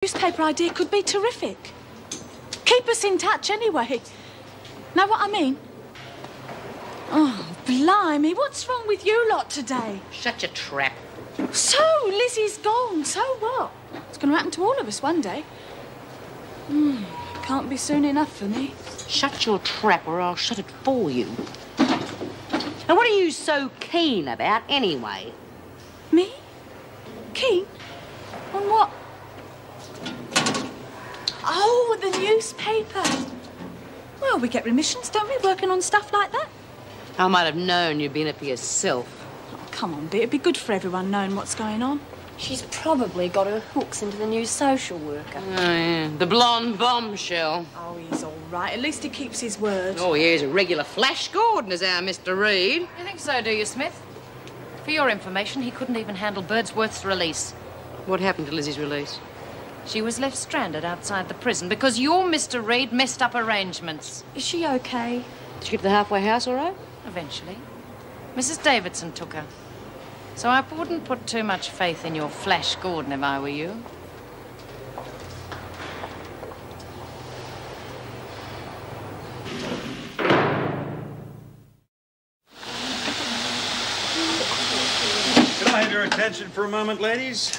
Newspaper idea could be terrific. Keep us in touch anyway. Know what I mean? Oh, blimey, what's wrong with you lot today? Shut your trap. So, Lizzie's gone, so what? It's going to happen to all of us one day. Can't be soon enough for me. Shut your trap or I'll shut it for you. And what are you so keen about anyway? Me? Keen? On what? Oh, the newspaper. Well, we get remissions, don't we, working on stuff like that? I might have known you'd be in it for yourself. Oh, come on, Bea. It'd be good for everyone knowing what's going on. She's probably got her hooks into the new social worker. Oh, yeah. The blonde bombshell. Oh, he's all right. At least he keeps his word. Oh, yeah, he's a regular Flash Gordon, is our Mr. Reed. You think so, do you, Smith? For your information, he couldn't even handle Birdsworth's release. What happened to Lizzie's release? She was left stranded outside the prison because your Mr. Reed messed up arrangements. Is she okay? Did she get to the halfway house all right? Eventually. Mrs. Davidson took her. So I wouldn't put too much faith in your Flash Gordon if I were you. Can I have your attention for a moment, ladies?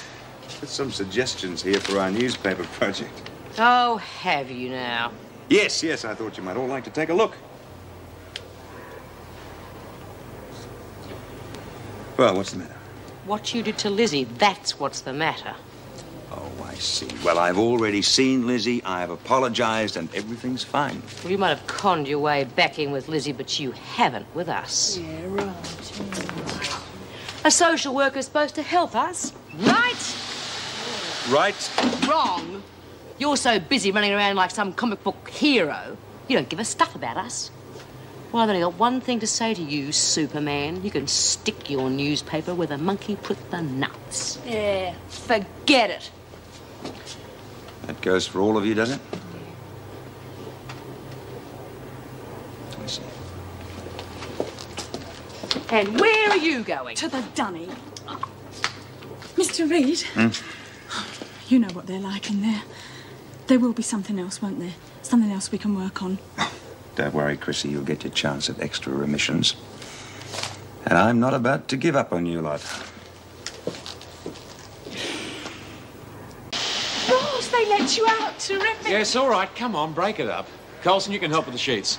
Got some suggestions here for our newspaper project. Oh, have you now? Yes, I thought you might all like to take a look. Well, what's the matter? What you did to Lizzie, that's what's the matter. Oh, I see. Well, I've already seen Lizzie, I've apologized, and everything's fine. Well, you might have conned your way back in with Lizzie, but you haven't with us. Yeah, right. A social worker's supposed to help us, right? Right? Wrong. You're so busy running around like some comic book hero, you don't give a stuff about us. Well, I've only got one thing to say to you, Superman. You can stick your newspaper where the monkey put the nuts. Yeah, forget it. That goes for all of you, does it? I see. And where are you going? To the dunny. Mr. Reed. You know what they're like in there. There will be something else, won't there? Something else we can work on. Don't worry, Chrissy, you'll get your chance at extra remissions. And I'm not about to give up on you lot. Ross, they let you out. Terrific. Yes, all right. Come on, break it up. Colson, you can help with the sheets.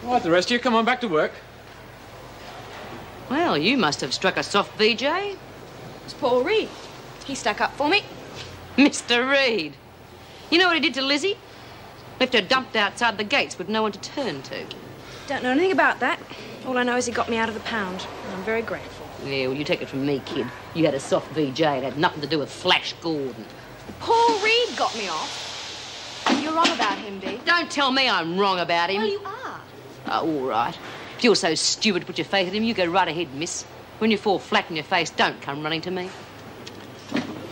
All right, the rest of you, come on back to work. Well, you must have struck a soft VJ. It's Paul Reed. He stuck up for me. Mr. Reed. You know what he did to Lizzie? Left her dumped outside the gates with no one to turn to. Don't know anything about that. All I know is he got me out of the pound. And I'm very grateful. Yeah, well, you take it from me, kid. You had a soft VJ. It had nothing to do with Flash Gordon. Paul Reed got me off. You're wrong about him, Bea. Don't tell me I'm wrong about him. Well, you are. Oh, all right. If you're so stupid to put your faith in him, you go right ahead, miss. When you fall flat on your face, don't come running to me.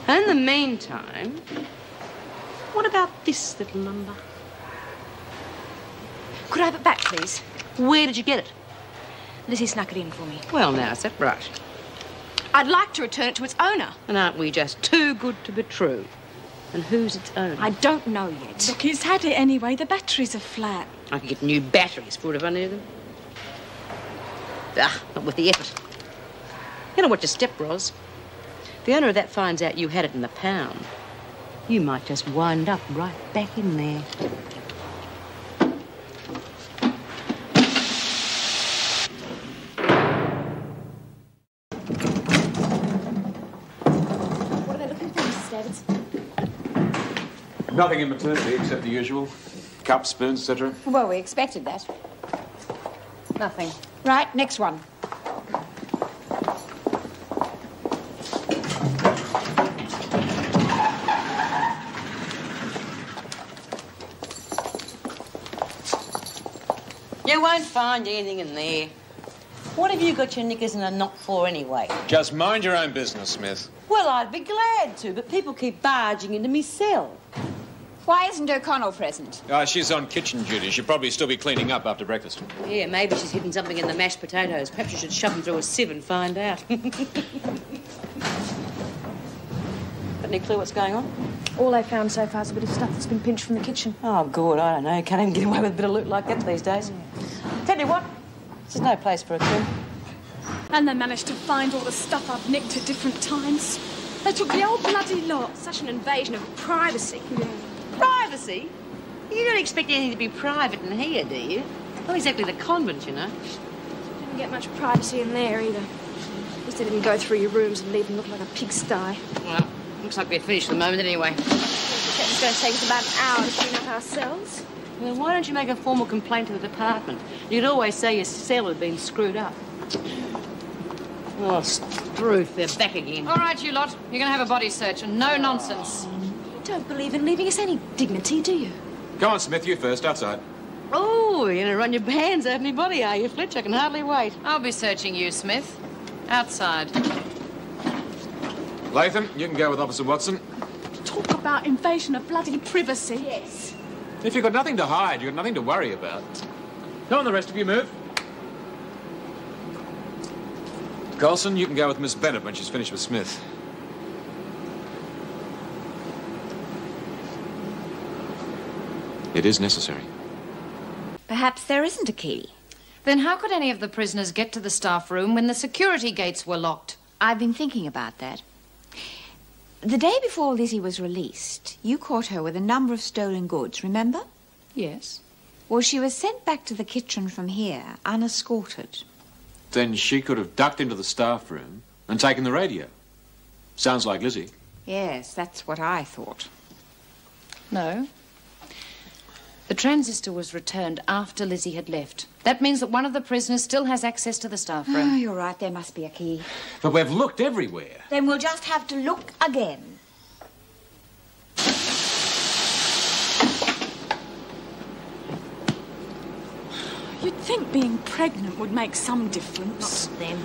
And in the meantime, what about this little number? Could I have it back, please? Where did you get it? Lizzie snuck it in for me. Well, now, is that right? I'd like to return it to its owner. And aren't we just too good to be true? And who's its owner? I don't know yet. Look, he's had it anyway. The batteries are flat. I could get new batteries for it if I knew them. Ah, not with the effort. You know what your step was? If the owner of that finds out you had it in the pound, you might just wind up right back in there. What are they looking for, Mrs. Davidson? Nothing in maternity except the usual. Cups, spoons, etc. Well, we expected that. Nothing. Right, next one. You won't find anything in there. What have you got your knickers in a knot for anyway? Just mind your own business, Smith. Well, I'd be glad to, but people keep barging into me cell. Why isn't O'Connell present? She's on kitchen duty. She'll probably still be cleaning up after breakfast. Yeah, maybe she's hidden something in the mashed potatoes. Perhaps you should shove them through a sieve and find out. Got any clue what's going on? All they found so far is a bit of stuff that's been pinched from the kitchen. Oh, good, I don't know. Can't even get away with a bit of loot like that these days. Tell you what, this is no place for a coup. And they managed to find all the stuff I've nicked at different times. They took the whole bloody lot. Such an invasion of privacy. Yeah. Privacy? You don't expect anything to be private in here, do you? Not exactly the convent, you know. Didn't get much privacy in there either. At least they didn't go through your rooms and leave them look like a pigsty. Well, looks like we're finished for the moment anyway. It's going to take us about an hour to clean up ourselves. Well, why don't you make a formal complaint to the department? You'd always say your cell had been screwed up. Oh, Struth, they're back again. All right, you lot. You're going to have a body search and no nonsense. You don't believe in leaving us any dignity, do you? Go on, Smith, you first, outside. Oh, you're going to run your hands over my body, are you, Fletch? I can hardly wait. I'll be searching you, Smith. Outside. Latham, you can go with Officer Watson. Talk about invasion of bloody privacy. Yes. If you've got nothing to hide, you've got nothing to worry about. Come on, the rest of you, move. Coulson, you can go with Miss Bennett when she's finished with Smith. It is necessary. Perhaps there isn't a key. Then how could any of the prisoners get to the staff room when the security gates were locked? I've been thinking about that. The day before Lizzie was released, you caught her with a number of stolen goods, remember? Yes. Well, she was sent back to the kitchen from here, unescorted. Then she could have ducked into the staff room and taken the radio. Sounds like Lizzie. Yes, that's what I thought. No. The transistor was returned after Lizzie had left. That means that one of the prisoners still has access to the staff Oh, room. you're right, there must be a key. But we've looked everywhere. Then we'll just have to look again. You'd think being pregnant would make some difference. Not them.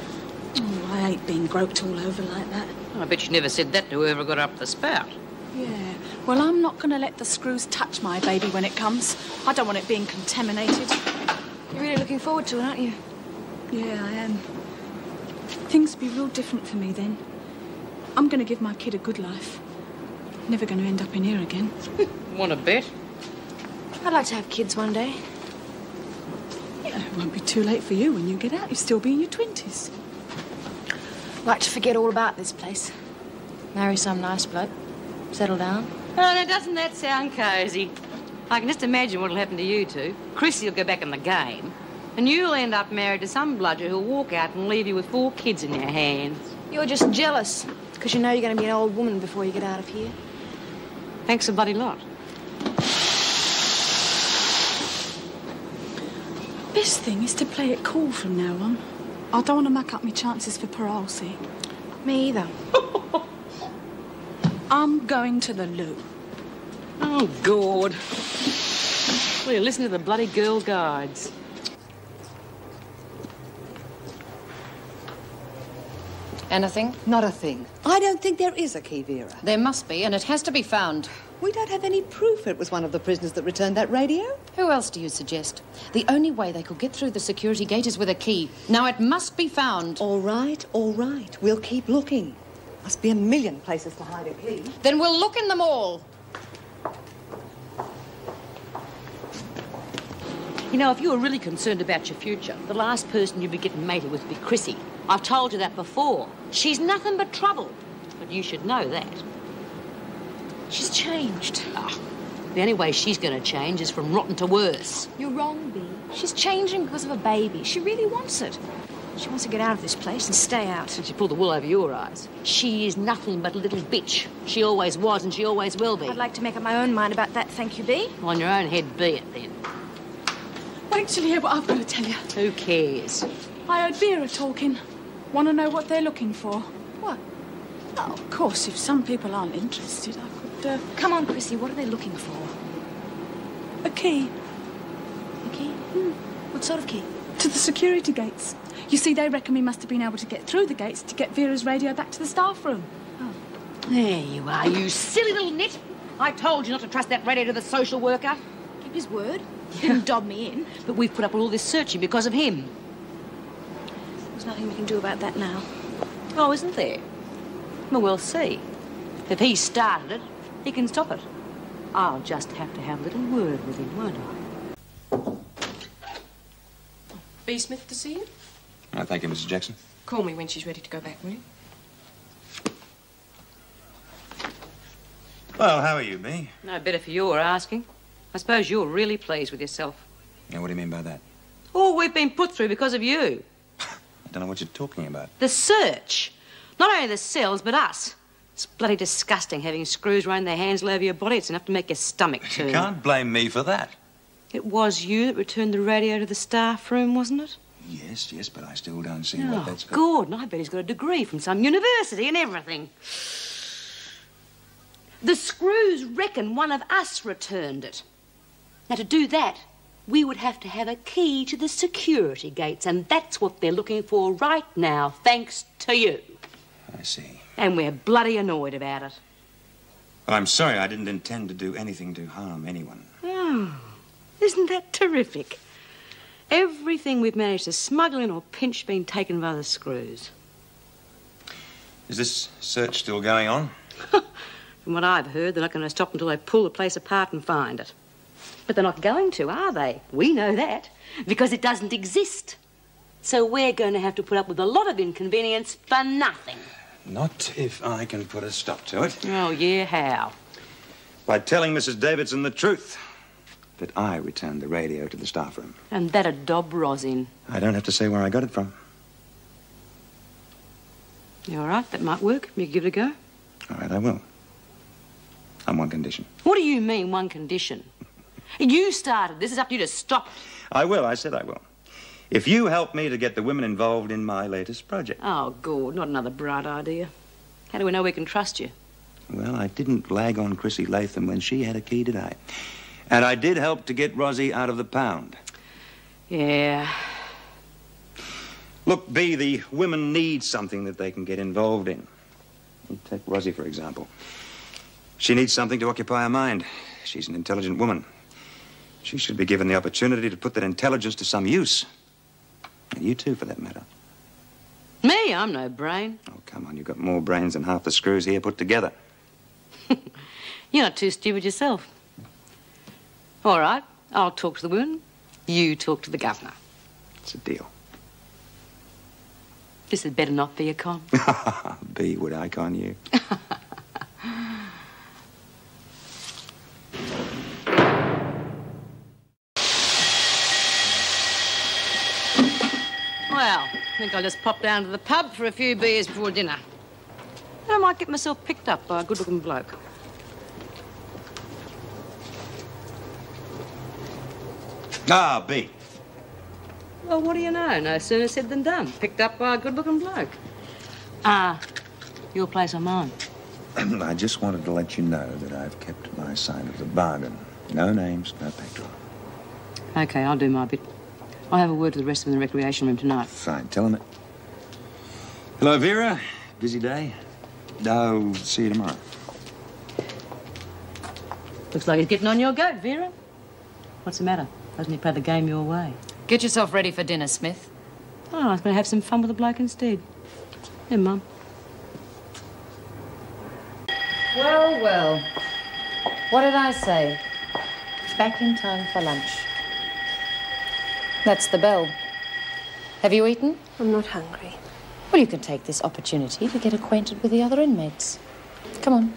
Oh, I hate being groped all over like that. I bet you never said that to whoever got up the spout. Yeah. Well, I'm not going to let the screws touch my baby when it comes. I don't want it being contaminated. You're really looking forward to it, aren't you? Yeah, I am. Things will be real different for me then. I'm going to give my kid a good life. Never going to end up in here again. Want to bet? I'd like to have kids one day. Yeah, it won't be too late for you when you get out. You'll still be in your 20s. I'd like to forget all about this place. Marry some nice bloke. Settle down. Oh, now, doesn't that sound cosy? I can just imagine what'll happen to you two. Chrissy will go back in the game, and you'll end up married to some bludger who'll walk out and leave you with 4 kids in your hands. You're just jealous, because you know you're going to be an old woman before you get out of here. Thanks a bloody lot. Best thing is to play it cool from now on. I don't want to muck up my chances for parole, see? Me either. I'm going to the loo. Oh, God. Well, you listen to the bloody Girl Guides. Anything? Not a thing. I don't think there is a key, Vera. There must be, and it has to be found. We don't have any proof it was one of the prisoners that returned that radio. Who else do you suggest? The only way they could get through the security gate is with a key. Now, it must be found. All right, all right. We'll keep looking. Must be a million places to hide a key. Then we'll look in them all. You know, if you were really concerned about your future, the last person you'd be getting mated with would be Chrissy. I've told you that before. She's nothing but trouble. But you should know that. She's changed. Ah, the only way she's going to change is from rotten to worse. You're wrong, Bea. She's changing because of a baby. She really wants it. She wants to get out of this place and stay out. And she pulled the wool over your eyes. She is nothing but a little bitch. She always was and she always will be. I'd like to make up my own mind about that, thank you, Bea. On your own head be it, then. Wait till you hear what I've got to tell you. Who cares? I heard Vera talking. Want to know what they're looking for? What? Oh, of course, if some people aren't interested, I could, Come on, Chrissy, what are they looking for? a key A key? What sort of key? to the security gates. You see, they reckon we must have been able to get through the gates to get Vera's radio back to the staff room. There you are, you silly little nit. I told you not to trust that radio to the social worker. Keep his word. Didn't dob me in. But we've put up all this searching because of him. There's nothing we can do about that now. Oh, isn't there? Well, we'll see. If he started it, he can stop it. I'll just have to have a little word with him, won't I? B. Smith to see you? Oh, thank you, Mrs. Jackson. Call me when she's ready to go back, will you? Well, how are you, Bea? No better for your asking. I suppose you're really pleased with yourself. Yeah, what do you mean by that? All we've been put through because of you. I don't know what you're talking about. The search. Not only the cells, but us. It's bloody disgusting having screws running their hands all over your body. It's enough to make your stomach turn. You can't blame me for that. It was you that returned the radio to the staff room, wasn't it? Yes, but I still don't see Oh, what that's got. Gordon, I bet he's got a degree from some university and everything. The screws reckon one of us returned it. Now, to do that, we would have to have a key to the security gates, and that's what they're looking for right now, thanks to you. I see. And we're bloody annoyed about it. Well, I'm sorry. I didn't intend to do anything to harm anyone. Oh, isn't that terrific? Everything we've managed to smuggle in or pinch been taken by the screws. Is this search still going on? From what I've heard, they're not going to stop until they pull the place apart and find it. But they're not going to, are they? We know that, because it doesn't exist. So we're going to have to put up with a lot of inconvenience for nothing. Not if I can put a stop to it. Oh, yeah, how? By telling Mrs. Davidson the truth. That I returned the radio to the staff room. And that'd dob Rosin. I don't have to say where I got it from. You all right? That might work. You give it a go. All right, I will. On one condition. What do you mean, one condition? You started. This is up to you to stop it. I will. I said I will. If you help me to get the women involved in my latest project. Oh, good. Not another bright idea. How do we know we can trust you? Well, I didn't lag on Chrissy Latham when she had a key today. And I did help to get Rosie out of the pound. Yeah. Look, Bea, the women need something that they can get involved in. Take Rosie, for example. She needs something to occupy her mind. She's an intelligent woman. She should be given the opportunity to put that intelligence to some use. And you too, for that matter. Me? I'm no brain. Oh, come on. You've got more brains than half the screws here put together. You're not too stupid yourself. All right, I'll talk to the women. You talk to the governor. It's a deal. This had better not be a con. Bea, would I con you? Well, I think I'll just pop down to the pub for a few beers before dinner. I might get myself picked up by a good-looking bloke. Ah, Bea. Well, what do you know? No sooner said than done. Picked up by a good-looking bloke. Your place or mine? I just wanted to let you know that I've kept my side of the bargain. No names, no petrol. OK, I'll do my bit. I'll have a word to the rest of them in the recreation room tonight. Fine, tell them it. Hello, Vera. Busy day? I'll see you tomorrow. Looks like he's getting on your goat, Vera. What's the matter? Doesn't he play the game your way? Get yourself ready for dinner, Smith. Oh, I was going to have some fun with the bloke instead. Here, Mum. Well, well. What did I say? Back in time for lunch. That's the bell. Have you eaten? I'm not hungry. Well, you can take this opportunity to get acquainted with the other inmates. Come on.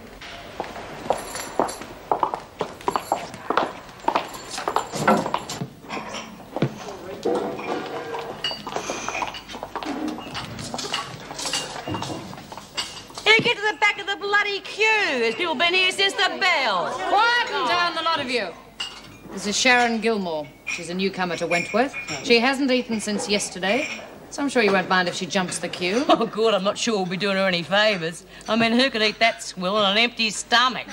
Get to the back of the bloody queue. There's people been here since the bell. Quieten down, the lot of you. This is Sharon Gilmore. She's a newcomer to Wentworth. She hasn't eaten since yesterday, so I'm sure you won't mind if she jumps the queue. Oh, good. I'm not sure we'll be doing her any favours. I mean, who could eat that swill on an empty stomach?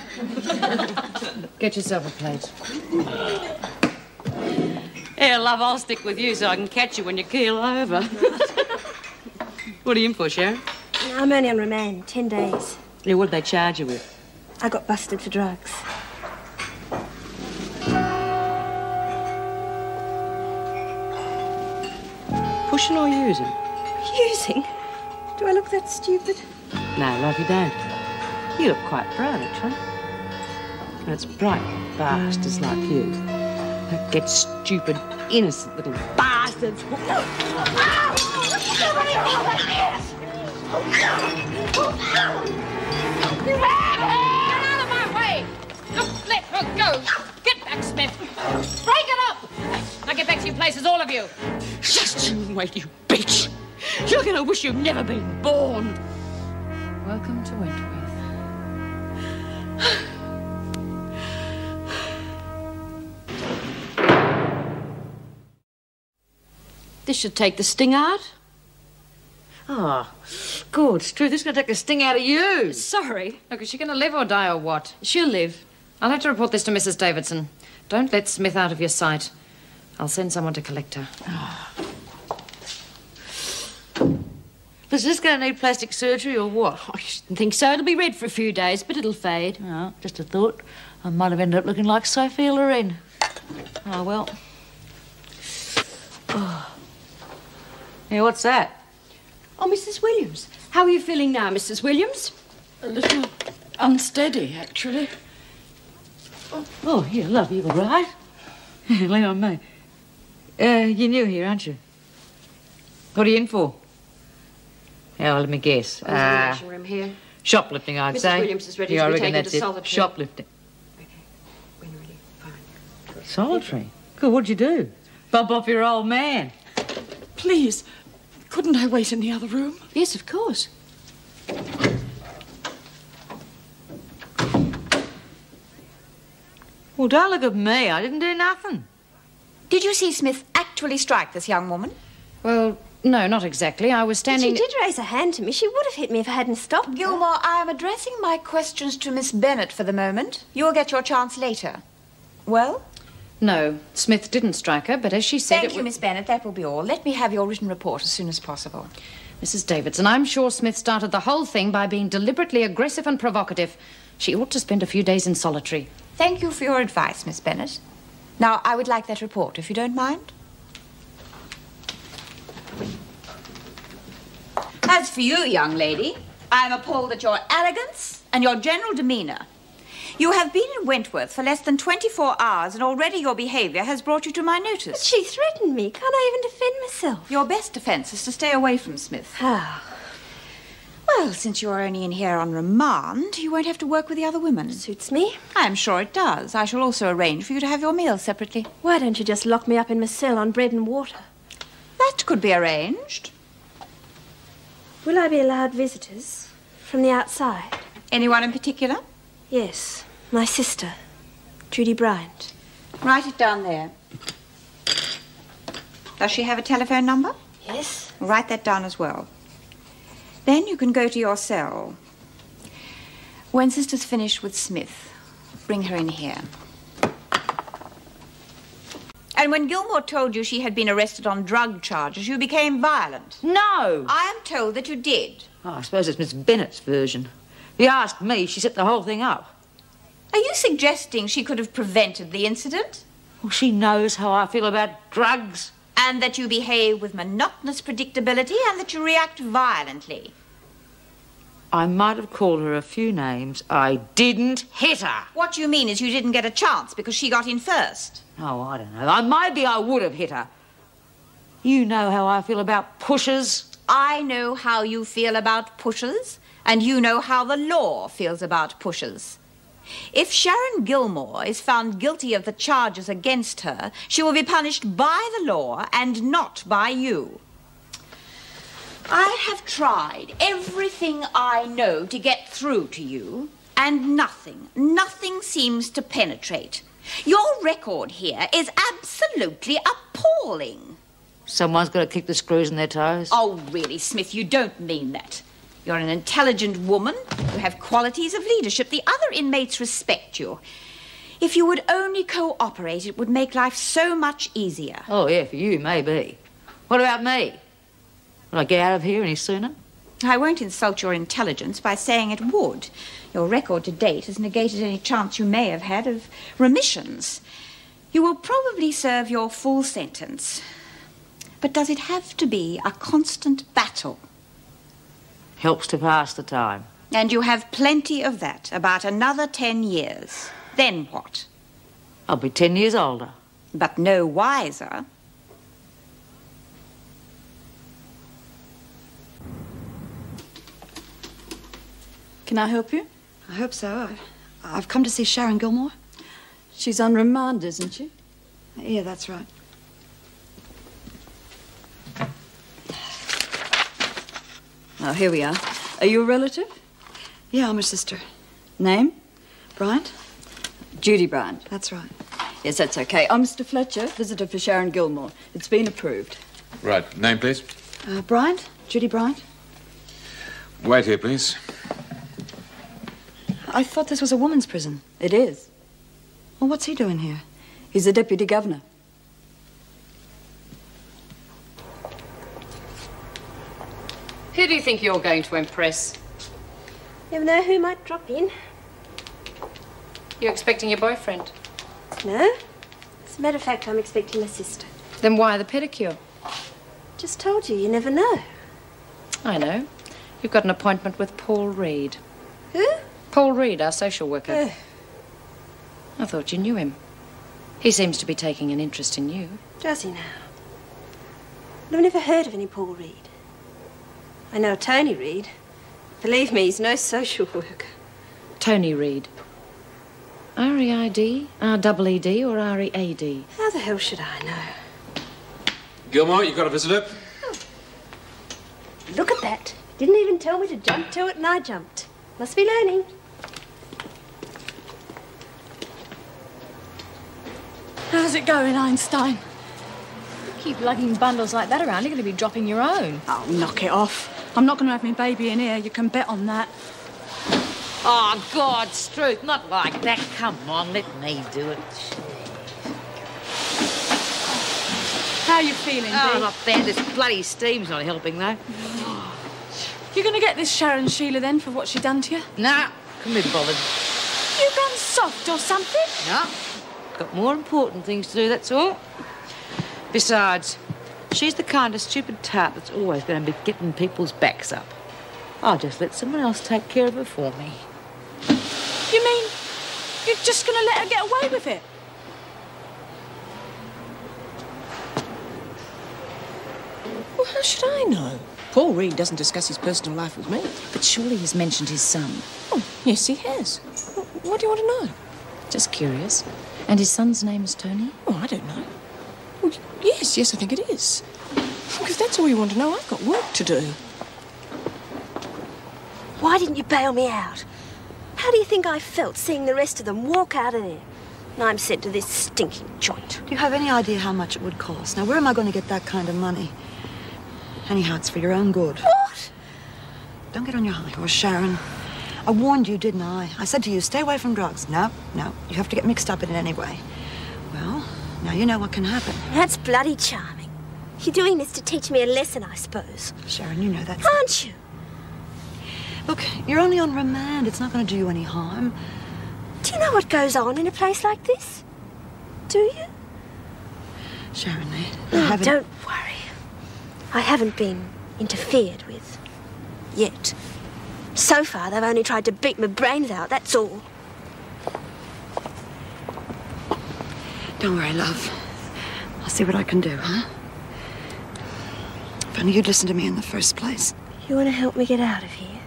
Get yourself a plate. Yeah, love, I'll stick with you so I can catch you when you keel over. What are you in for, Sharon? I'm only on remand, 10 days. Yeah, what did they charge you with? I got busted for drugs. Pushing or using? Using? Do I look that stupid? No, love, you don't. You look quite proud, actually. And it's bright bastards like you that get stupid, innocent little bastards. Get out of my way! Look, let her go! Get back, Smith! Break it up! Now get back to your places, all of you! Just you wait, you bitch! You're gonna wish you'd never been born! Welcome to Wentworth. This should take the sting out. Oh, good. It's true. This is going to take the sting out of you. Sorry. Look, is she going to live or die or what? She'll live. I'll have to report this to Mrs. Davidson. Don't let Smith out of your sight. I'll send someone to collect her. Is this going to need plastic surgery or what? I shouldn't think so. It'll be red for a few days, but it'll fade. Oh, just a thought. I might have ended up looking like Sophia Loren. Oh, well. Oh. Hey, what's that? Oh, Mrs. Williams. How are you feeling now, Mrs. Williams? A little unsteady, actually. Oh, here, love, you all right? Lean on me. You're new here, aren't you? What are you in for? Yeah, well, let me guess. Examination room here. Shoplifting, I'd Mrs. say. Williams is ready Yeah, to be I reckon taken that's to it. solitary. Shoplifting. Okay. When you're ready, fine. Solitary? Good, what'd you do? Bump off your old man? Please, couldn't I wait in the other room? Yes, of course. Well, don't look at me. I didn't do nothing. Did you see Smith actually strike this young woman? Well, no, not exactly. I was But standing... she did raise a hand to me. She would have hit me if I hadn't stopped. Gilmore, I am addressing my questions to Miss Bennett for the moment. You'll get your chance later. Well? No, Smith didn't strike her, but as she said... Thank you, Miss Bennett. That will be all. Let me have your written report as soon as possible. Mrs. Davidson, I'm sure Smith started the whole thing by being deliberately aggressive and provocative. She ought to spend a few days in solitary. Thank you for your advice, Miss Bennett. Now, I would like that report, if you don't mind. As for you, young lady, I am appalled at your arrogance and your general demeanour. You have been in Wentworth for less than 24 hours, and already your behaviour has brought you to my notice. But she threatened me. Can't I even defend myself? Your best defence is to stay away from Smith. How? Well, since you are only in here on remand, you won't have to work with the other women. Suits me. I am sure it does. I shall also arrange for you to have your meals separately. Why don't you just lock me up in my cell on bread and water? That could be arranged. Will I be allowed visitors from the outside? Anyone in particular? Yes, my sister, Judy Bryant. Write it down there. Does she have a telephone number? Yes. Write that down as well. Then you can go to your cell. When Sister's finished with Smith, bring her in here. And when Gilmore told you she had been arrested on drug charges, you became violent. No! I am told that you did. Oh, I suppose it's Miss Bennett's version. If you ask me, she set the whole thing up. Are you suggesting she could have prevented the incident? Well, she knows how I feel about drugs. And that you behave with monotonous predictability and that you react violently. I might have called her a few names. I didn't hit her. What you mean is you didn't get a chance because she got in first. Oh, I don't know. Maybe I would have hit her. You know how I feel about pushers. I know how you feel about pushers, and you know how the law feels about pushers. If Sharon Gilmore is found guilty of the charges against her, she will be punished by the law and not by you. I have tried everything I know to get through to you, and nothing seems to penetrate. Your record here is absolutely appalling. Someone's got to keep the screws in their toes. Oh, really, Smith, you don't mean that. You're an intelligent woman. You have qualities of leadership. The other inmates respect you. If you would only cooperate, it would make life so much easier. Oh, yeah, for you, maybe. What about me? Will I get out of here any sooner? I won't insult your intelligence by saying it would. Your record to date has negated any chance you may have had of remissions. You will probably serve your full sentence. But does it have to be a constant battle? Helps to pass the time. And you have plenty of that, about another 10 years. Then what? I'll be 10 years older. But no wiser. Can I help you? I hope so. I've come to see Sharon Gilmore. She's on remand, isn't she? Yeah, that's right. Oh, here we are. Are you a relative? Yeah, I'm her sister. Name? Bryant? Judy Bryant. That's right. Yes, that's okay. I'm Mr. Fletcher, visitor for Sharon Gilmore. It's been approved. Right. Name, please. Bryant? Judy Bryant? Wait here, please. I thought this was a woman's prison. It is. Well, what's he doing here? He's the deputy governor. Who do you think you're going to impress? Never know who might drop in. You're expecting your boyfriend. No. As a matter of fact, I'm expecting my sister. Then why the pedicure? Just told you, you never know. I know. You've got an appointment with Paul Reed. Who? Paul Reed, our social worker. Oh. I thought you knew him. He seems to be taking an interest in you. Does he now? I've never heard of any Paul Reed. I know Tony Reed. Believe me, he's no social worker. Tony Reed. R-E-I-D, R-E-E-D, or R-E-A-D? How the hell should I know? Gilmore, you got a visitor? Look at that. Didn't even tell me to jump to it, and I jumped. Must be learning. How's it going, Einstein? Keep lugging bundles like that around, you're going to be dropping your own. Oh, knock it off. I'm not going to have my baby in here. You can bet on that. Oh, God's truth, not like that. Come on, let me do it. How you feeling, Oh, Dee? not bad. This bloody steam's not helping, though. You going to get this Sharon Sheila, then, for what she done to you? Nah, couldn't be bothered. You gone soft or something? No, got more important things to do, that's all. Besides, she's the kind of stupid tart that's always going to be getting people's backs up. I'll just let someone else take care of her for me. You mean you're just going to let her get away with it? Well, how should I know? Paul Reed doesn't discuss his personal life with me. But surely he's mentioned his son. Oh, yes, he has. What do you want to know? Just curious. And his son's name is Tony? Oh, I don't know. Well, yes, I think it is. Look, if that's all you want to know, I've got work to do. Why didn't you bail me out? How do you think I felt seeing the rest of them walk out of there? And I'm sent to this stinking joint. Do you have any idea how much it would cost? Now, where am I going to get that kind of money? Anyhow, it's for your own good. What? Don't get on your high horse, Sharon. I warned you, didn't I? I said to you, stay away from drugs. No, you have to get mixed up in it anyway. Well, now you know what can happen. That's bloody charming. You're doing this to teach me a lesson, I suppose. Sharon, you know that. Aren't you? Look, you're only on remand. It's not going to do you any harm. Do you know what goes on in a place like this? Do you? Sharon, Don't worry. I haven't been interfered with. Yet. So far, they've only tried to beat my brains out, that's all. Don't worry, love. I'll see what I can do, huh? If only you'd listen to me in the first place. You want to help me get out of here?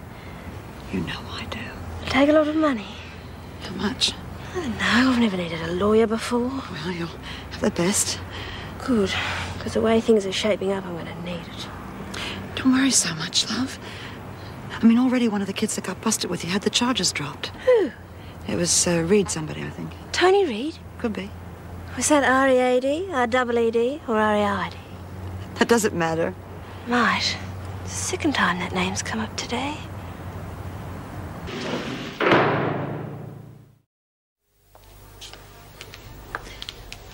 You know I do. It'll take a lot of money. How much? I don't know. I've never needed a lawyer before. Well, you'll have the best. Good. Because the way things are shaping up, I'm going to need it. Don't worry so much, love. I mean, already one of the kids that got busted with you had the charges dropped. Who? It was Reed somebody, I think. Tony Reed? Could be. Was that R-E-A-D, R-E-E-D, or R-E-I-D? That doesn't matter. Might. It's the second time that name's come up today.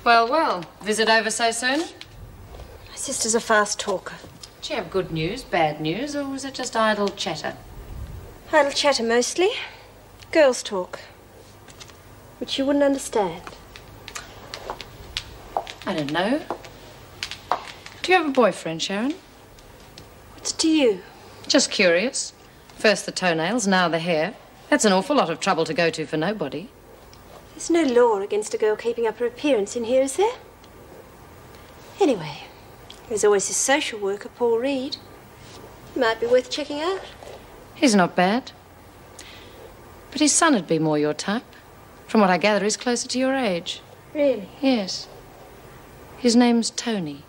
Well, visit over so soon? My sister's a fast talker. Did she have good news, bad news, or was it just idle chatter? Idle chatter mostly. Girls talk. Which you wouldn't understand. I don't know. Do you have a boyfriend, Sharon? What's to you? Just curious. First the toenails, now the hair. That's an awful lot of trouble to go to for nobody. There's no law against a girl keeping up her appearance in here, is there? Anyway, there's always this social worker, Paul Reed. Might be worth checking out. He's not bad. But his son would be more your type. From what I gather, he's closer to your age. Really? Yes. His name's Tony.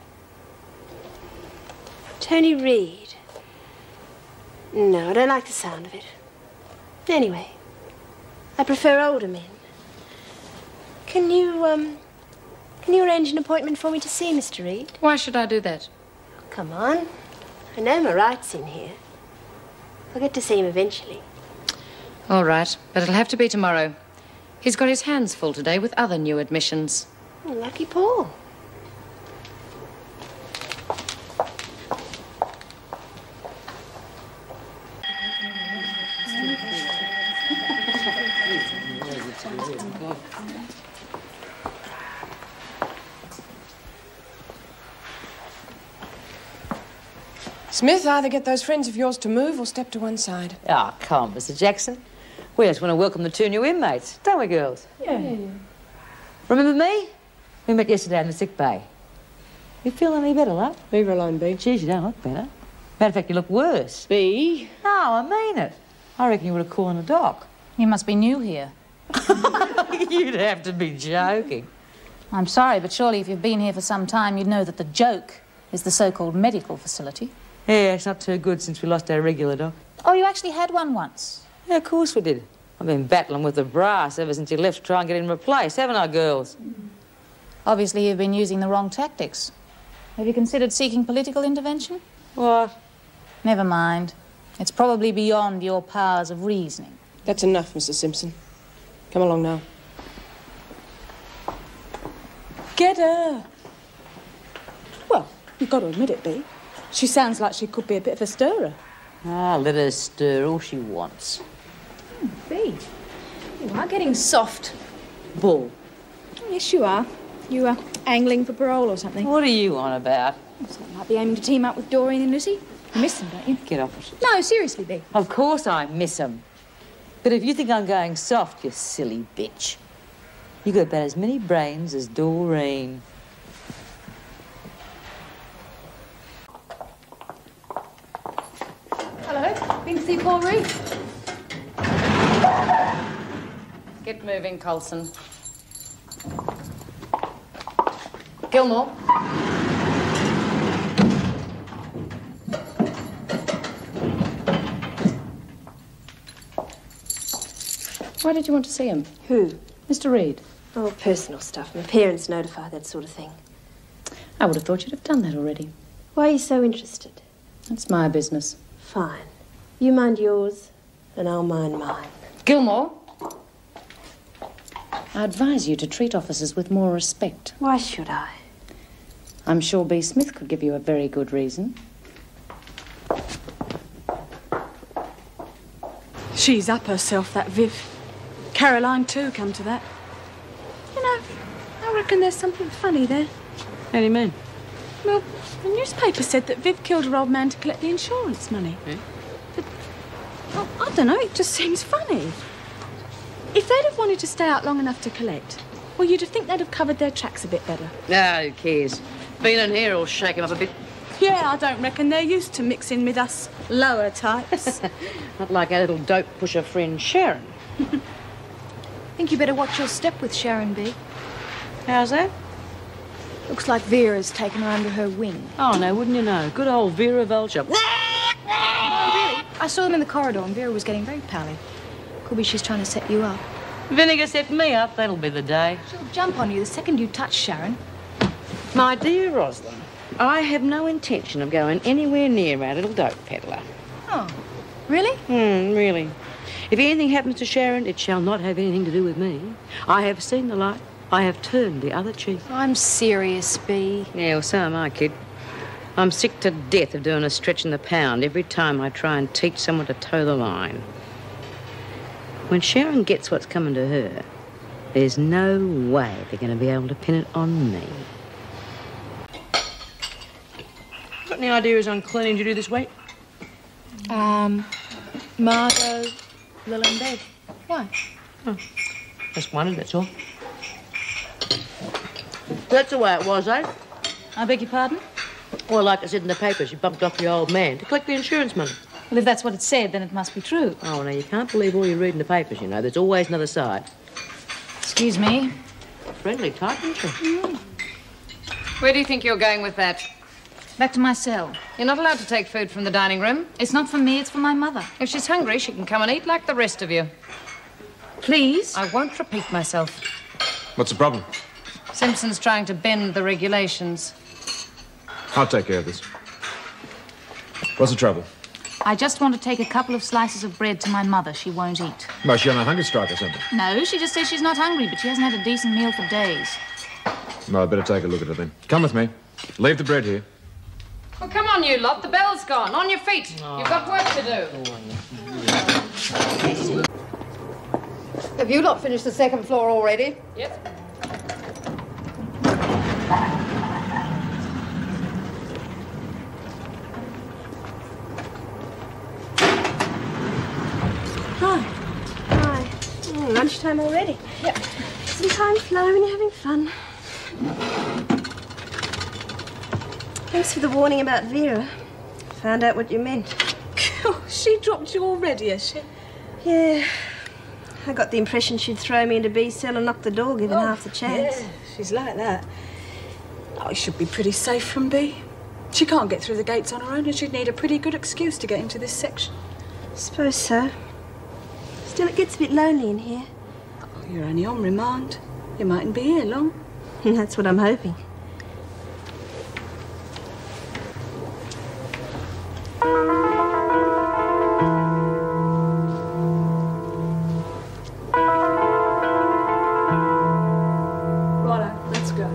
Tony Reed. No, I don't like the sound of it. Anyway, I prefer older men. Can you arrange an appointment for me to see Mr. Reed? Why should I do that? Come on. I know my rights in here. I'll get to see him eventually. All right, but it'll have to be tomorrow. He's got his hands full today with other new admissions. Oh, lucky Paul. Smith, either get those friends of yours to move or step to one side. Oh, come on, Mr. Jackson. We just want to welcome the 2 new inmates, don't we, girls? Yeah. Remember me? We met yesterday in the sick bay. You feeling any better, love? Leave her alone, B. Geez, you don't look better. Matter of fact, you look worse. B? No, I mean it. I reckon you would have called in a doc. You must be new here. You'd have to be joking. I'm sorry, but surely if you've been here for some time, you'd know that the joke is the so-called medical facility. Yeah, it's not too good since we lost our regular doc. Oh, you actually had one once? Yeah, of course we did. I've been battling with the brass ever since you left to try and get him replaced, haven't I, girls? Obviously, you've been using the wrong tactics. Have you considered seeking political intervention? What? Never mind. It's probably beyond your powers of reasoning. That's enough, Mr. Simpson. Come along now. Get her! Well, you've got to admit it, B. She sounds like she could be a bit of a stirrer. Ah, let her stir all she wants. B, you are getting soft. Bull. Yes, you are. You are angling for parole or something. What are you on about? So you might be aiming to team up with Doreen and Lucy. You miss them, don't you? Get off it. No, seriously, B. Of course I miss them. But if you think I'm going soft, you silly bitch, you got about as many brains as Doreen. Hello. Been to see Paul Reed? Get moving, Coulson. Gilmore. Why did you want to see him? Who? Mr. Reed. Oh, personal stuff. My parents notify, that sort of thing. I would have thought you'd have done that already. Why are you so interested? That's my business. Fine. You mind yours, and I'll mind mine. Gilmore. I advise you to treat officers with more respect. Why should I? I'm sure B. Smith could give you a very good reason. She's up herself, that Viv. Caroline, too, come to that. You know, I reckon there's something funny there. How do you mean? Well, the newspaper said that Viv killed her old man to collect the insurance money. Yeah? But, well, I don't know, it just seems funny. If they'd have wanted to stay out long enough to collect, well, you'd have think they'd have covered their tracks a bit better. Ah, who cares? Being in here will shake them up a bit. Yeah, I don't reckon they're used to mixing with us lower types. Not like our little dope pusher friend Sharon. Think you better watch your step with Sharon B. How's that? Looks like Vera's taken her under her wing. Oh, no, wouldn't you know? Good old Vera Vulture. Oh, really? I saw them in the corridor and Vera was getting very pally. Could be she's trying to set you up. Vinegar set me up, that'll be the day. She'll jump on you the second you touch Sharon. My dear Rosalind, I have no intention of going anywhere near our little dope peddler. Oh, really? Really. If anything happens to Sharon, it shall not have anything to do with me. I have seen the light. I have turned the other cheek. I'm serious, B. Yeah, well, so am I, kid. I'm sick to death of doing a stretch in the pound every time I try and teach someone to toe the line. When Sharon gets what's coming to her, there's no way they're going to be able to pin it on me. Got any ideas on cleaning duty this week? Margot, Lil and Bev. Why? Oh. Just wondered, that's all. That's the way it was, eh? I beg your pardon? Well, like I said in the papers, you bumped off your old man to collect the insurance money. Well, if that's what it said, then it must be true. Oh, now, you can't believe all you read in the papers, you know. There's always another side. Excuse me. Friendly type, isn't she? Where do you think you're going with that? Back to my cell. You're not allowed to take food from the dining room. It's not for me, it's for my mother. If she's hungry, she can come and eat like the rest of you. Please? I won't repeat myself. What's the problem? Simpson's trying to bend the regulations. I'll take care of this. What's the trouble? I just want to take a couple of slices of bread to my mother. She won't eat. Well, she on a hunger strike or something? No, she just says she's not hungry, but she hasn't had a decent meal for days. Well, I'd better take a look at her then. Come with me. Leave the bread here. Well, come on, you lot. The bell's gone. On your feet. You've got work to do. Have you lot finished the second floor already? Yep. Hi. Lunchtime already. Yep. Doesn't time fly when you're having fun? Thanks for the warning about Vera. Found out what you meant. Oh, she dropped you already, has she? Yeah. I got the impression she'd throw me into B's cell and knock the door, given half the chance. Yeah, she's like that. Oh, she should be pretty safe from B. She can't get through the gates on her own, and she'd need a pretty good excuse to get into this section. Suppose so. Still, it gets a bit lonely in here. Oh, you're only on remand. You mightn't be here long. That's what I'm hoping. Righto, let's go.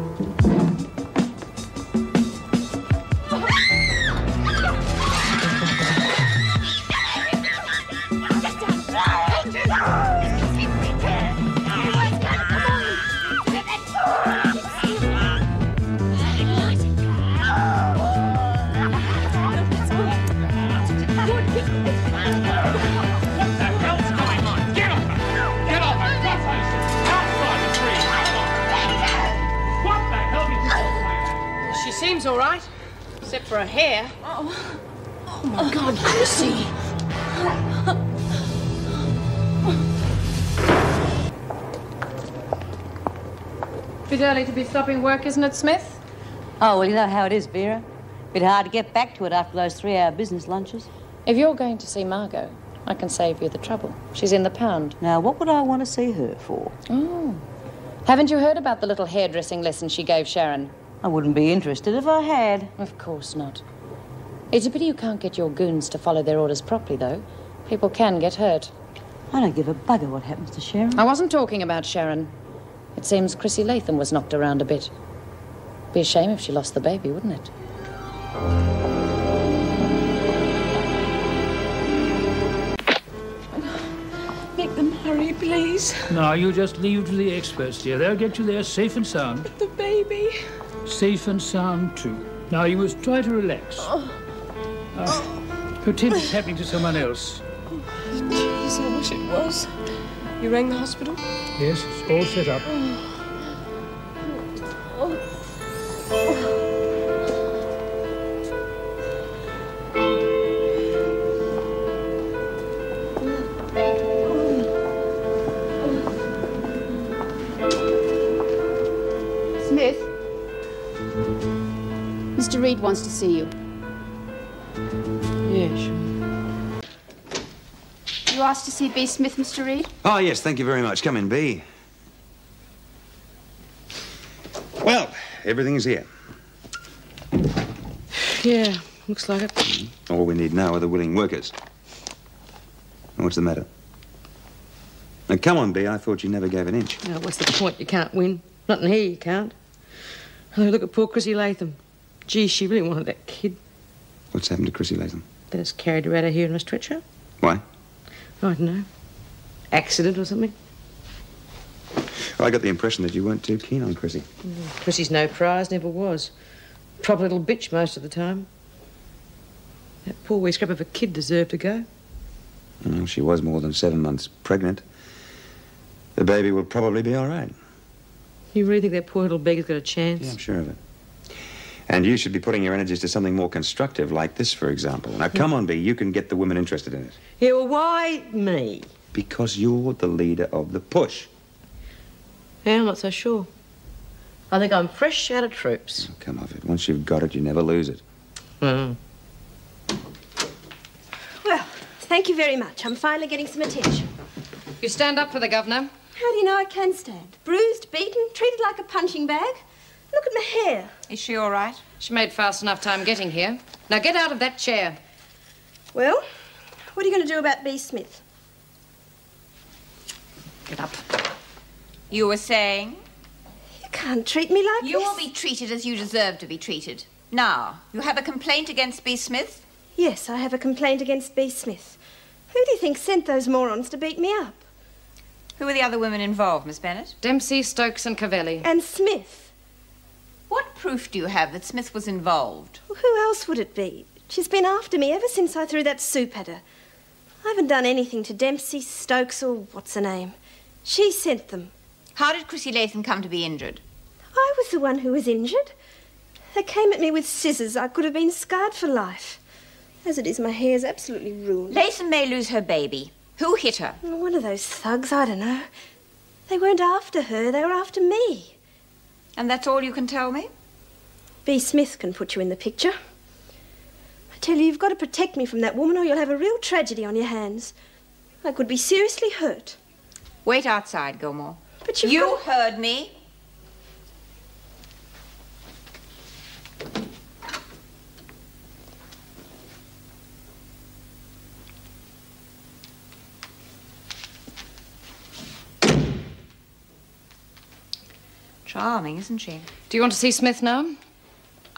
She seems all right, except for her hair. Oh my God, Chrissy! Bit early to be stopping work, isn't it, Smith? Oh, well, you know how it is, Vera. Bit hard to get back to it after those 3-hour business lunches. If you're going to see Margot, I can save you the trouble. She's in the pound. Now, what would I want to see her for? Oh. Haven't you heard about the little hairdressing lesson she gave Sharon? I wouldn't be interested if I had. Of course not. It's a pity you can't get your goons to follow their orders properly, though. People can get hurt. I don't give a bugger what happens to Sharon. I wasn't talking about Sharon. It seems Chrissy Latham was knocked around a bit. Be a shame if she lost the baby, wouldn't it? Make them hurry, please. No, you just leave to the experts, dear. They'll get you there safe and sound. The baby. Safe and sound, too. Now, you must try to relax. Pretend it's happening to someone else. Jeez, I wish it was. You rang the hospital? Yes, it's all set up. Smith? Mr. Reed wants to see you. Yes. You asked to see B. Smith, Mr. Reed? Oh, yes, thank you very much. Come in, B. Well, everything's here. Yeah, looks like it. All we need now are the willing workers. What's the matter? Now, come on, B. I thought you never gave an inch. Now, what's the point? You can't win. Not in here, you can't. Oh, look at poor Chrissy Latham. Gee, she really wanted that kid. What's happened to Chrissy Latham? They just carried her out of here in a stretcher. Why? I don't know. Accident or something. I got the impression that you weren't too keen on Chrissy. Chrissy's no prize, never was. Proper little bitch most of the time. That poor wee scrap of a kid deserved to go. Well, she was more than 7 months pregnant. The baby will probably be all right. You really think that poor little beggar's got a chance? Yeah, I'm sure of it. And you should be putting your energies to something more constructive, like this, for example. Now, come on, Bea, you can get the women interested in it. Yeah, well, why me? Because you're the leader of the push. Yeah, I'm not so sure. I think I'm fresh out of troops. Oh, come off it. Once you've got it, you never lose it. Mm. Well, thank you very much. I'm finally getting some attention. You stand up for the governor. How do you know I can stand? Bruised, beaten, treated like a punching bag. Look at my hair. Is she all right? She made fast enough time getting here. Now get out of that chair. Well, what are you going to do about Bea Smith? Get up. You were saying? You can't treat me like this. You will be treated as you deserve to be treated. Now, you have a complaint against Bea Smith? Yes, I have a complaint against Bea Smith. Who do you think sent those morons to beat me up? Who are the other women involved, Miss Bennett? Dempsey, Stokes and Cavelli. And Smith. What proof do you have that Smith was involved? Well, who else would it be? She's been after me ever since I threw that soup at her. I haven't done anything to Dempsey, Stokes, or what's her name. She sent them. How did Chrissy Latham come to be injured? I was the one who was injured. They came at me with scissors. I could have been scarred for life. As it is, my hair's absolutely ruined. Latham may lose her baby. Who hit her? One of those thugs, I don't know. They weren't after her, they were after me. And that's all you can tell me? Bea Smith can put you in the picture. I tell you, you've got to protect me from that woman or you'll have a real tragedy on your hands. I could be seriously hurt. Wait outside, Gilmore. But you heard me. Charming, isn't she? Do you want to see Smith now?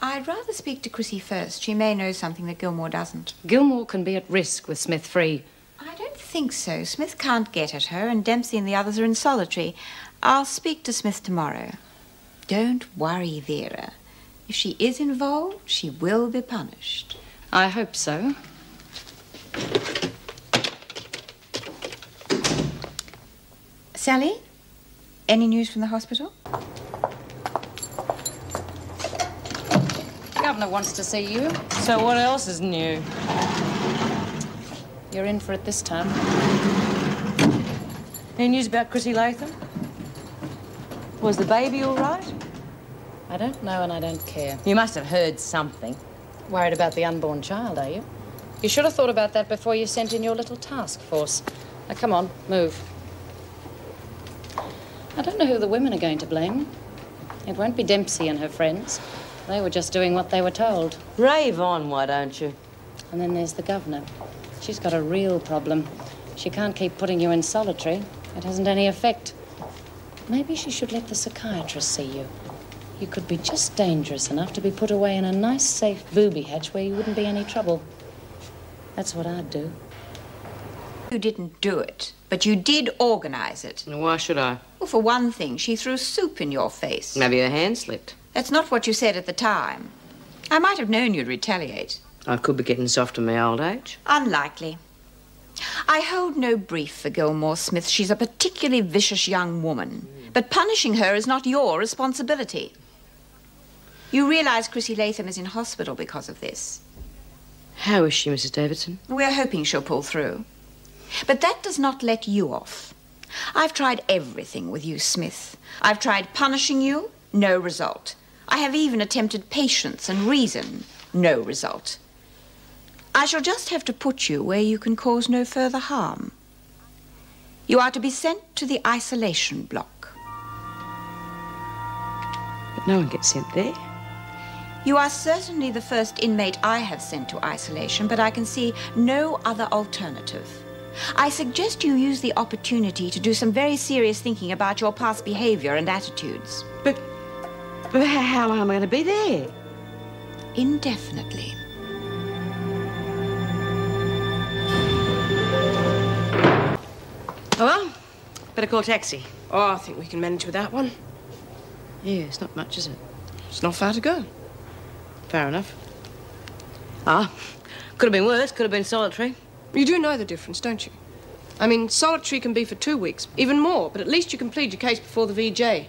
I'd rather speak to Chrissy first. She may know something that Gilmore doesn't. Gilmore can be at risk with Smith free. I don't think so. Smith can't get at her, and Dempsey and the others are in solitary. I'll speak to Smith tomorrow. Don't worry, Vera. If she is involved, she will be punished. I hope so. Sally, any news from the hospital? The governor wants to see you. So what else is new? You're in for it this time. Any news about Chrissy Latham? Was the baby all right? I don't know and I don't care. You must have heard something. Worried about the unborn child, are you? You should have thought about that before you sent in your little task force. Now, come on, move. I don't know who the women are going to blame. It won't be Dempsey and her friends. They were just doing what they were told. Rave on, why don't you? And then there's the governor. She's got a real problem. She can't keep putting you in solitary. It hasn't any effect. Maybe she should let the psychiatrist see you. You could be just dangerous enough to be put away in a nice, safe booby hatch where you wouldn't be any trouble. That's what I'd do. You didn't do it, but you did organize it. Why should I? Well, for one thing, she threw soup in your face. Maybe her hand slipped. That's not what you said at the time. I might have known you'd retaliate. I could be getting soft in my old age. Unlikely. I hold no brief for Gilmore Smith. She's a particularly vicious young woman. But punishing her is not your responsibility. You realize Chrissy Latham is in hospital because of this. How is she, Mrs. Davidson? We're hoping she'll pull through. But that does not let you off. I've tried everything with you, Smith. I've tried punishing you, no result. I have even attempted patience and reason, no result. I shall just have to put you where you can cause no further harm. You are to be sent to the isolation block. But no one gets sent there. You are certainly the first inmate I have sent to isolation, but I can see no other alternative. I suggest you use the opportunity to do some very serious thinking about your past behavior and attitudes. But how long am I going to be there? Indefinitely. Oh, well, better call a taxi. Oh, I think we can manage with that one. Yeah, it's not much, is it? It's not far to go. Fair enough. Ah, could have been worse, could have been solitary. You do know the difference, don't you? I mean, solitary can be for 2 weeks, even more, but at least you can plead your case before the VJ.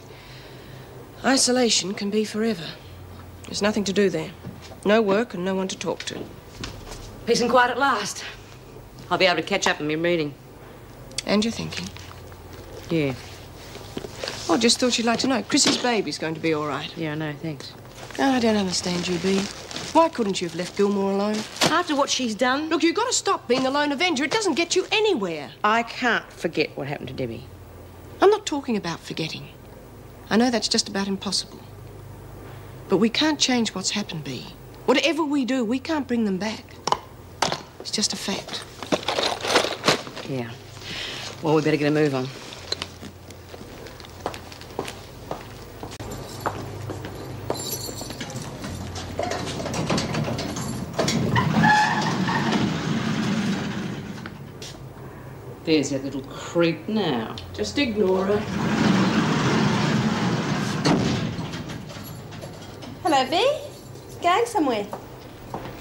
Isolation can be forever. There's nothing to do there. No work and no one to talk to. Peace and quiet at last. I'll be able to catch up on my reading. And you're thinking? Yeah. Oh, just thought you'd like to know. Chrissy's baby's going to be all right. Yeah, I know, thanks. Oh, I don't understand you, Bea. Why couldn't you have left Gilmore alone? After what she's done? Look, you've got to stop being the lone avenger. It doesn't get you anywhere. I can't forget what happened to Debbie. I'm not talking about forgetting. I know that's just about impossible. But we can't change what's happened, Bea. Whatever we do, we can't bring them back. It's just a fact. Yeah. Well, we better get a move on. There's that little creep now. Just ignore her. Hello, Bea. Going somewhere?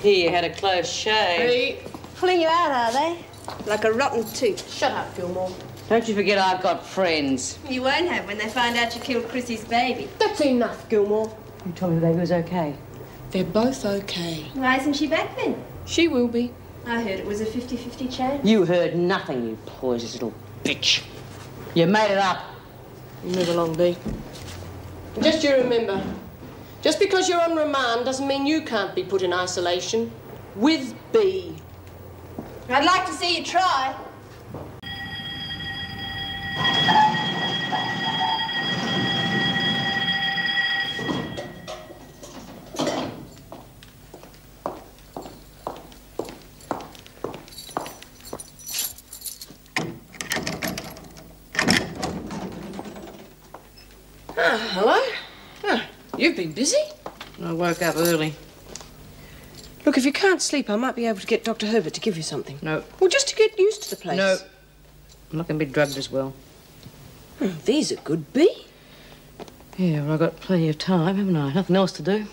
Here, you had a close shave. Pulling you out, are they? Like a rotten tooth. Shut up, Gilmore. Don't you forget I've got friends. You won't have when they find out you killed Chrissy's baby. That's enough, Gilmore. You told me the baby was okay. They're both okay. Why isn't she back then? She will be. I heard it was a 50-50 chance. You heard nothing, you poisonous little bitch. You made it up. Move along, Bea. Just you remember, just because you're on remand doesn't mean you can't be put in isolation. With Bea. I'd like to see you try. Hello? Oh, you've been busy? I woke up early. Look, if you can't sleep, I might be able to get Dr. Herbert to give you something. No. Well, just to get used to the place. No. I'm not going to be drugged as well. These are good, Bea. Yeah, well, I've got plenty of time, haven't I? Nothing else to do.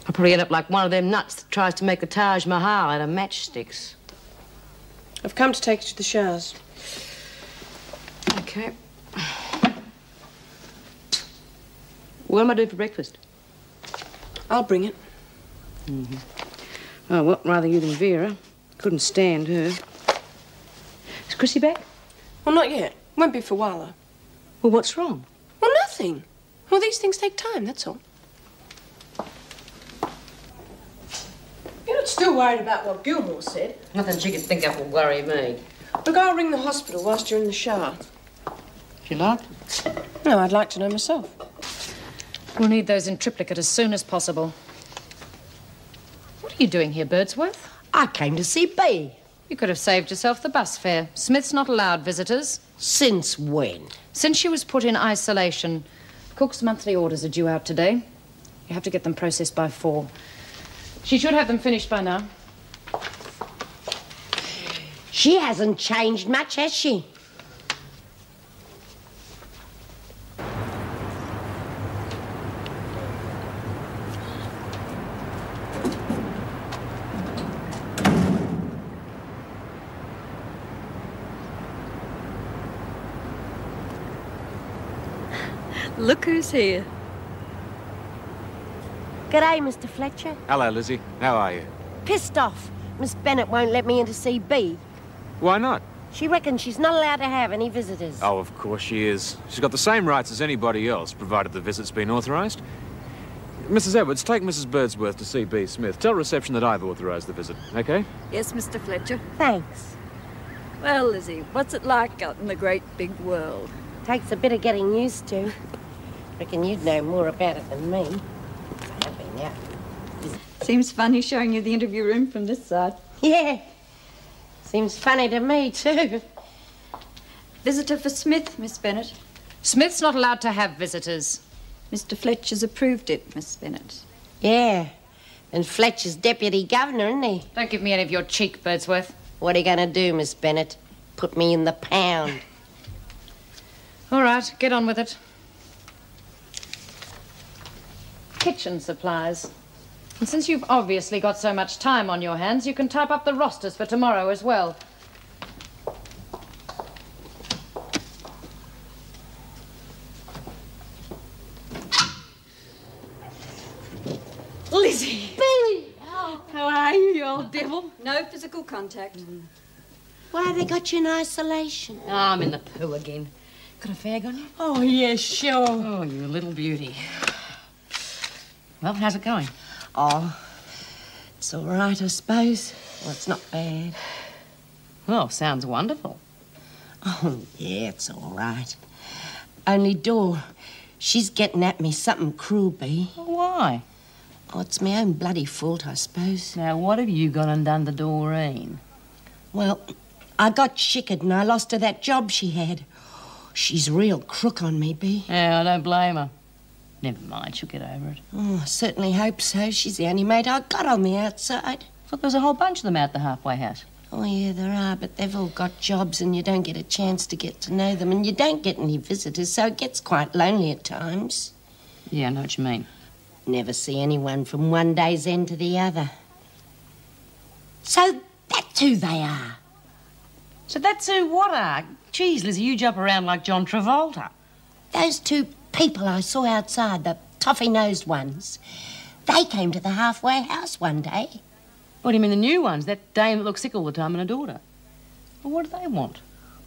I'll probably end up like one of them nuts that tries to make the Taj Mahal out of matchsticks. I've come to take you to the showers. Okay. What am I doing for breakfast? I'll bring it. Mm-hmm. Oh, well, rather you than Vera. Couldn't stand her. Is Chrissy back? Well, not yet. Won't be for a while, though. Well, what's wrong? Well, nothing. Well, these things take time, that's all. You're not still worried about what Gilmore said? Nothing she could think of will worry me. Look, I'll ring the hospital whilst you're in the shower. If you like. No, I'd like to know myself. We'll need those in triplicate as soon as possible. What are you doing here, Birdsworth? I came to see Bea. You could have saved yourself the bus fare. Smith's not allowed visitors. Since when? Since she was put in isolation. Cook's monthly orders are due out today. You have to get them processed by 4. She should have them finished by now. She hasn't changed much, has she? Look who's here. G'day, Mr. Fletcher. Hello, Lizzie. How are you? Pissed off. Miss Bennett won't let me in to see Bea. Why not? She reckons she's not allowed to have any visitors. Oh, of course she is. She's got the same rights as anybody else, provided the visit's been authorised. Mrs. Edwards, take Mrs. Birdsworth to see Bea Smith. Tell reception that I've authorised the visit, okay? Yes, Mr. Fletcher. Thanks. Well, Lizzie, what's it like out in the great big world? Takes a bit of getting used to. Reckon you'd know more about it than me. I have been out. Seems funny showing you the interview room from this side. Yeah. Seems funny to me, too. Visitor for Smith, Miss Bennett. Smith's not allowed to have visitors. Mr. Fletcher's approved it, Miss Bennett. Yeah. And Fletcher's deputy governor, isn't he? Don't give me any of your cheek, Birdsworth. What are you going to do, Miss Bennett? Put me in the pound. All right, get on with it. Kitchen supplies. And since you've obviously got so much time on your hands, you can type up the rosters for tomorrow as well. Lizzie! Bee! How are you, you old devil? No physical contact. Why, they got you in isolation. Oh, I'm in the poo again. Got a fag on you? Oh, yes, sure. Oh, you little beauty. Well, how's it going? Oh, it's all right, I suppose. Well, it's not bad. Well, sounds wonderful. Oh, yeah, it's all right. Only Dor, she's getting at me something cruel, Bee. Why? Oh, it's my own bloody fault, I suppose. Now, what have you gone and done to Doreen? Well, I got chickered and I lost her that job she had. She's a real crook on me, Bee. Yeah, I don't blame her. Never mind, she'll get over it. Oh, I certainly hope so. She's the only mate I got on the outside. Look, there's a whole bunch of them out the halfway house. Oh, yeah, there are, but they've all got jobs and you don't get a chance to get to know them and you don't get any visitors, so it gets quite lonely at times. Yeah, I know what you mean. Never see anyone from one day's end to the other. So that's who they are. So that's who what are? Geez, Lizzie, you jump around like John Travolta. Those two people I saw outside, the toffee-nosed ones, they came to the halfway house one day. What do you mean, the new ones? That dame that looks sick all the time and her daughter? Well, what do they want?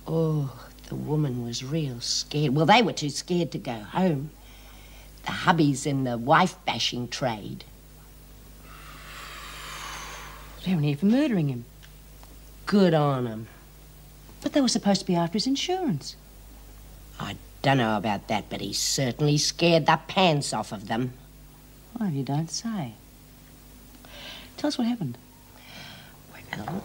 Oh, the woman was real scared. Well, they were too scared to go home. The hubby's in the wife-bashing trade. They were near for murdering him. Good on 'em. But they were supposed to be after his insurance. I don't know about that, but he certainly scared the pants off of them. Well, you don't say. Tell us what happened. Well...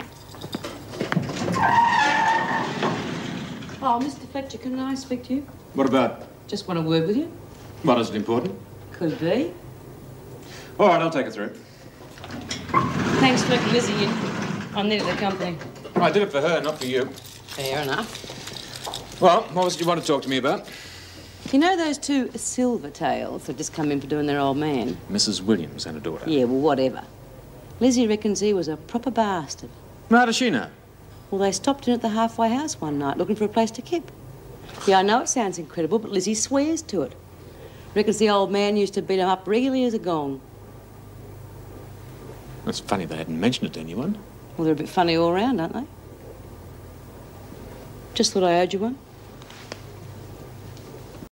Oh, Mr. Fletcher, can I speak to you? What about? Just want a word with you. What, is it important? Could be. All right, I'll take it through. Thanks for letting Lizzie in. I needed the company. I did it for her, not for you. Fair enough. Well, what was it you want to talk to me about? You know those two Silvertails that just come in for doing their old man? Mrs. Williams and her daughter. Yeah, well, whatever. Lizzie reckons he was a proper bastard. How does she know? Well, they stopped in at the halfway house one night looking for a place to keep. Yeah, I know it sounds incredible, but Lizzie swears to it. Reckons the old man used to beat him up regularly as a gong. It's funny they hadn't mentioned it to anyone. Well, they're a bit funny all round, aren't they? Just thought I owed you one.